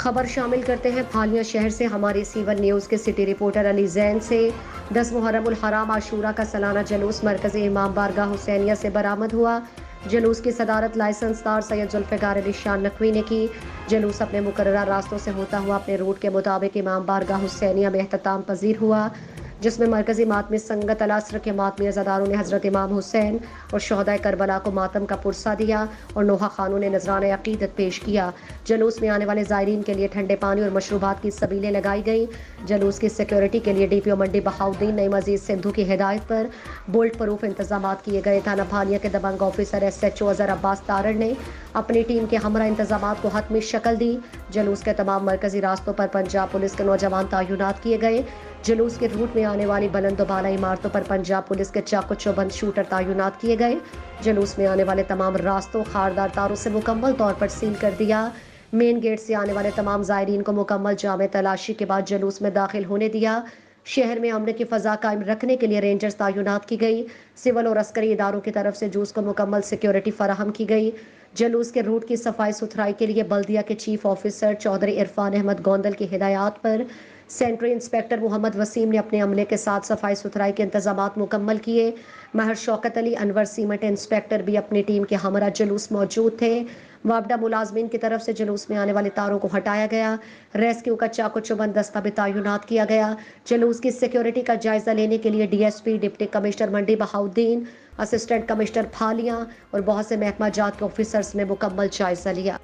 خبر شامل کرتے ہیں پھالیاں شہر سے ہماری سی1 نیوز کے سٹی رپورٹر علی زین سے۔ 10 محرم الحرام عاشورہ کا سالانہ جلوس مرکزی امام بارگاہ حسینیہ سے برآمد ہوا۔ جلوس کی صدارت لائسنس دار سید ذوالفقار علی شان نقوی نے کی۔ جلوس اپنے مقررہ راستوں سے ہوتا ہوا اپنے روٹ کے مطابق امام بارگاہ حسینیہ میں اختتام پذیر ہوا، جس میں مرکزی ماتمی سنگت العصر کے ماتمی عزاداروں نے حضرت امام حسین اور شہدائے کربلا کو ماتم کا پرسہ دیا اور نوحہ خانوں نے نذرانہ عقیدت پیش کیا۔ جلوس میں آنے والے زائرین کے لیے ٹھنڈے پانی اور مشروبات کی سبیلیں لگائی گئیں۔ جلوس کی سیکیورٹی کے لیے ڈی پی او منڈی بہاؤالدین نعیم عزیز سندھو کی ہدایت پر بولٹ پروف انتظامات کیے گئے۔ تھانہ پھالیاں کے دبنگ officer S H O Azhar Abbas Tarar نے اپنی ٹیم کے ہمراہ انتظامات کو حتمی شکل دی۔ جلوس کے تمام مرکزی راستوں پر پنجاب پولیس کے نوجوان تعینات کیے گئے۔ جلوس کے روٹ میں آنے والی بلند و بالا عمارتوں پر پنجاب پولیس کے چاقو چوبند شوٹر تعینات کیے گئے۔ جلوس میں آنے والے تمام راستوں خاردار تاروں سے مکمل طور پر سیل کر دیا۔ مین گیٹ سے آنے والے تمام زائرین کو مکمل جامع تلاشی کے بعد جلوس میں داخل ہونے دیا۔ شہر میں امن کی فضا قائم رکھنے کے لیے رینجرز تعینات کی گئی۔ سول اور عسکری اداروں کی طرف سے جلوس کو مکمل سیکیورٹی فراہم کی گئی۔ جلوس کے روٹ کی صفائی ستھرائی کے لیے بلدیہ کے چیف آفیسر چودھری عرفان احمد گوندل کی ہدایات پر سینٹری انسپیکٹر محمد وسیم نے اپنے عملے کے ساتھ صفائی ستھرائی کے انتظامات مکمل کیے۔ ماہر شوکت علی انور سیمنٹ انسپیکٹر بھی اپنی ٹیم کے ہمراہ جلوس موجود تھے۔ وابڈہ ملازمین کی طرف سے جلوس میں آنے والے تاروں کو ہٹایا گیا۔ ریسکیو کا چاقو چوبند دستہ بھی تعینات کیا گیا۔ جلوس کی سیکیورٹی کا جائزہ لینے کے لیے D S P, deputy commissioner منڈی بہاؤالدین، اسسٹنٹ کمشنر پھالیاں اور بہت سے محکمہ جات کے آفیسرز نے مکمل جائزہ لیا۔